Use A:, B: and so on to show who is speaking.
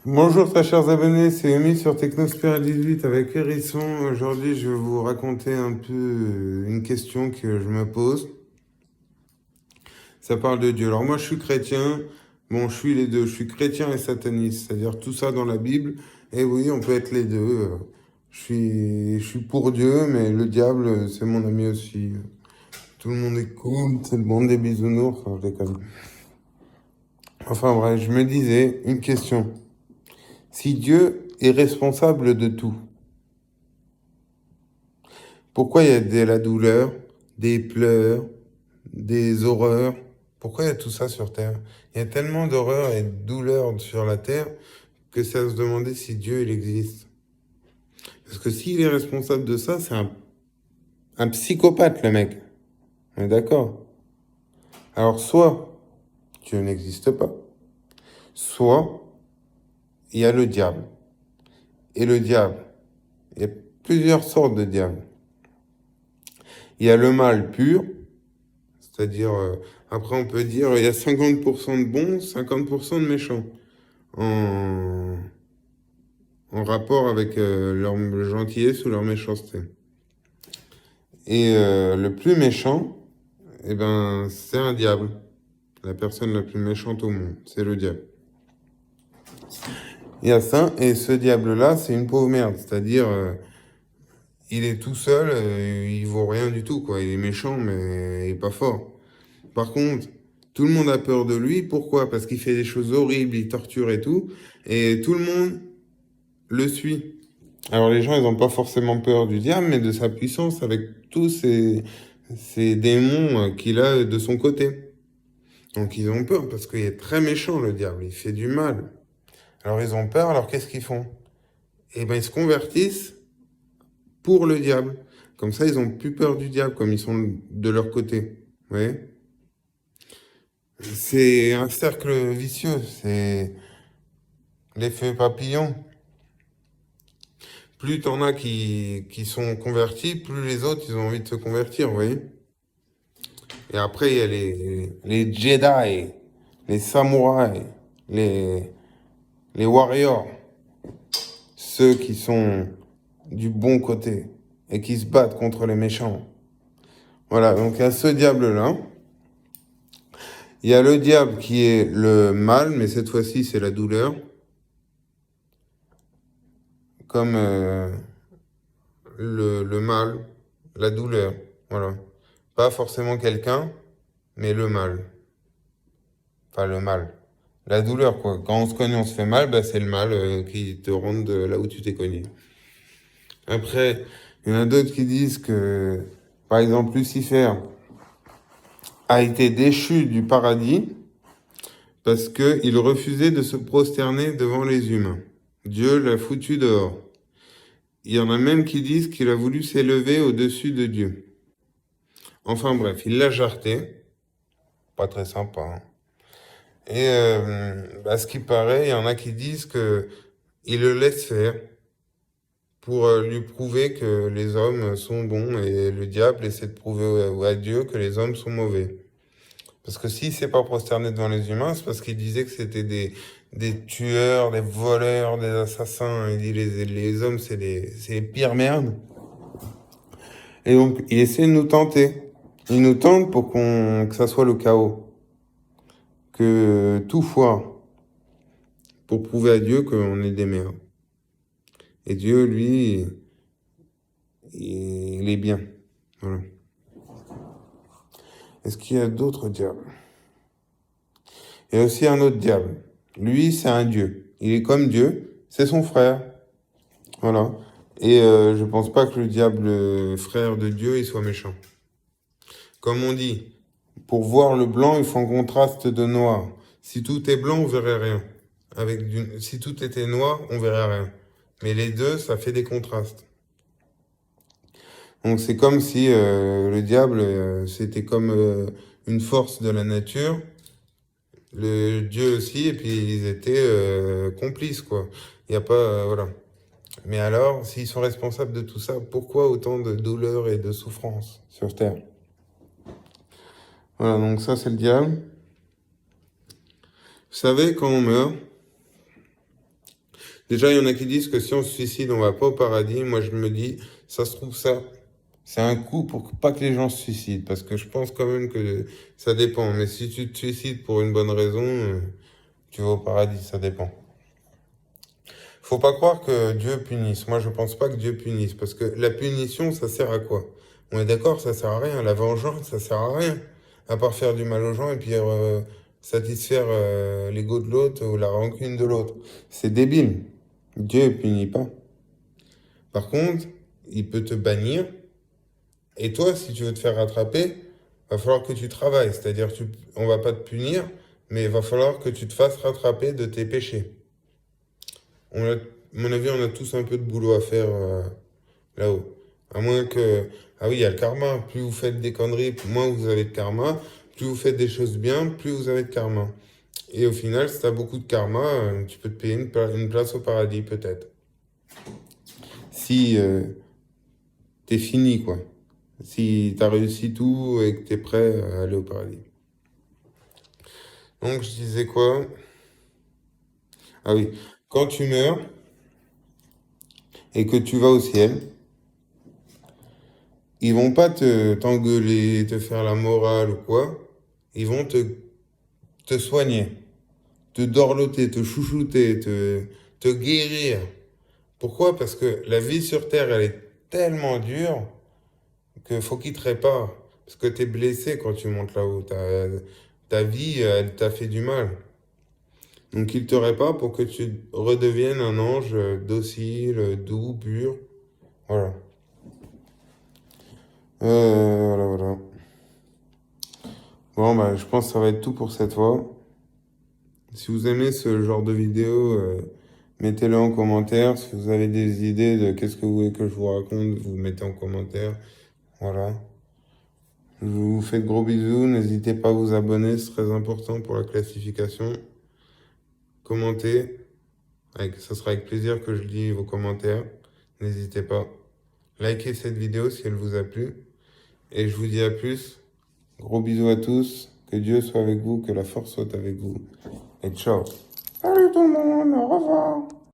A: Bonjour très chers abonnés, c'est Amy sur Technosphere 18 avec Hérisson. Aujourd'hui je vais vous raconter un peu une question que je me pose. Ça parle de Dieu. Alors moi je suis chrétien, bon je suis les deux, je suis chrétien et sataniste, c'est-à-dire tout ça dans la Bible. Et oui, on peut être les deux. Je suis pour Dieu, mais le diable c'est mon ami aussi. Tout le monde est cool, c'est le monde des bisounours, enfin je déconne. Enfin bref, je me disais une question. Si Dieu est responsable de tout, pourquoi il y a de la douleur, des pleurs, des horreurs? Pourquoi il y a tout ça sur Terre? Il y a tellement d'horreurs et de douleurs sur la Terre que c'est à se demander si Dieu il existe. Parce que s'il est responsable de ça, c'est un psychopathe, le mec. On est d'accord? Alors soit Dieu n'existe pas, soit il y a le diable. Et le diable, il y a plusieurs sortes de diables. Il y a le mal pur, c'est-à-dire, après on peut dire il y a 50% de bons, 50% de méchants. En, en rapport avec leur gentillesse ou leur méchanceté. Et le plus méchant, eh ben, c'est un diable. La personne la plus méchante au monde, c'est le diable. Il y a ça, et ce diable-là, c'est une pauvre merde. C'est-à-dire, il est tout seul, il vaut rien du tout, quoi. Il est méchant, mais il est pas fort. Par contre, tout le monde a peur de lui. Pourquoi? Parce qu'il fait des choses horribles, il torture et tout. Et tout le monde le suit. Alors les gens, ils n'ont pas forcément peur du diable, mais de sa puissance avec tous ces démons qu'il a de son côté. Donc ils ont peur parce qu'il est très méchant le diable, il fait du mal. Alors ils ont peur, alors qu'est-ce qu'ils font? Eh ben ils se convertissent pour le diable. Comme ça, ils ont plus peur du diable, comme ils sont de leur côté. Vous voyez? C'est un cercle vicieux, c'est l'effet papillon. Plus t'en as qui sont convertis, plus les autres, ils ont envie de se convertir, vous voyez? Et après, il y a les Jedi, les samouraïs, les, les warriors, ceux qui sont du bon côté et qui se battent contre les méchants. Voilà, donc il y a ce diable-là. Il y a le diable qui est le mal, mais cette fois-ci, c'est la douleur. Comme le mal, la douleur. Voilà. Pas forcément quelqu'un, mais le mal. Enfin, le mal. La douleur, quoi. Quand on se cogne, on se fait mal, bah, c'est le mal qui te rend de là où tu t'es cogné. Après, il y en a d'autres qui disent que, par exemple, Lucifer a été déchu du paradis parce qu'il refusait de se prosterner devant les humains. Dieu l'a foutu dehors. Il y en a même qui disent qu'il a voulu s'élever au-dessus de Dieu. Enfin bref, il l'a jarté. Pas très sympa, hein. Et à ce qui paraît, il y en a qui disent que il le laisse faire pour lui prouver que les hommes sont bons et le diable essaie de prouver à Dieu que les hommes sont mauvais. Parce que s'il s'est pas prosterné devant les humains, c'est parce qu'il disait que c'était des tueurs, des voleurs, des assassins. Il dit les hommes, c'est les pires merdes. Et donc, il essaie de nous tenter. Il nous tente pour que ça soit le chaos. Que tout foire. Pour prouver à Dieu qu'on est des merdes. Et Dieu, lui, il est bien. Voilà. Est-ce qu'il y a d'autres diables? Il y a aussi un autre diable. Lui, c'est un dieu. Il est comme Dieu. C'est son frère. Voilà. Et je pense pas que le diable, frère de Dieu, il soit méchant. Comme on dit, pour voir le blanc, il faut un contraste de noir. Si tout est blanc, on verrait rien. Si tout était noir, on verrait rien. Mais les deux, ça fait des contrastes. Donc c'est comme si le diable, c'était comme une force de la nature, le Dieu aussi, et puis ils étaient complices, quoi. Il n'y a pas, voilà. Mais alors, s'ils sont responsables de tout ça, pourquoi autant de douleur et de souffrance sur Terre? Voilà, donc ça c'est le diable. Vous savez, quand on meurt, Déjà, il y en a qui disent que si on se suicide, on va pas au paradis. Moi, je me dis, ça se trouve, ça, c'est un coup pour pas que les gens se suicident. Parce que je pense quand même que ça dépend. Mais si tu te suicides pour une bonne raison, tu vas au paradis, ça dépend. Faut pas croire que Dieu punisse. Moi, je pense pas que Dieu punisse. Parce que la punition, ça sert à quoi? On est d'accord, ça sert à rien. La vengeance, ça sert à rien. À part faire du mal aux gens et puis satisfaire l'ego de l'autre ou la rancune de l'autre. C'est débile. Dieu punit pas. Par contre, il peut te bannir. Et toi, si tu veux te faire rattraper, va falloir que tu travailles. C'est-à-dire, on va pas te punir, mais il va falloir que tu te fasses rattraper de tes péchés. À mon avis, on a tous un peu de boulot à faire là-haut. À moins que... Ah oui, il y a le karma. Plus vous faites des conneries, moins vous avez de karma. Plus vous faites des choses bien, plus vous avez de karma. Et au final, si tu as beaucoup de karma, tu peux te payer une place au paradis, peut-être. Si t'es fini, quoi. Si t'as réussi tout et que t'es prêt à aller au paradis. Donc, je disais quoi? Ah oui, quand tu meurs et que tu vas au ciel, ils vont pas t'engueuler, te faire la morale ou quoi. Ils vont te soigner, te dorloter, te chouchouter, te guérir. Pourquoi? Parce que la vie sur Terre, elle est tellement dure que faut qu'ils te réparent. Parce que t'es blessé quand tu montes là-haut. Ta vie, elle t'a fait du mal. Donc il te répare pour que tu redeviennes un ange docile, doux, pur. Voilà. Voilà, voilà. Bon, bah, je pense que ça va être tout pour cette fois. Si vous aimez ce genre de vidéo, mettez-le en commentaire. Si vous avez des idées de qu'est-ce que vous voulez que je vous raconte, vous mettez en commentaire. Voilà. Je vous fais de gros bisous. N'hésitez pas à vous abonner, c'est très important pour la classification. Commentez. Ça sera avec plaisir que je lis vos commentaires. N'hésitez pas. Likez cette vidéo si elle vous a plu. Et je vous dis à plus. Gros bisous à tous. Que Dieu soit avec vous, que la force soit avec vous. Et ciao. Salut tout le monde, au revoir.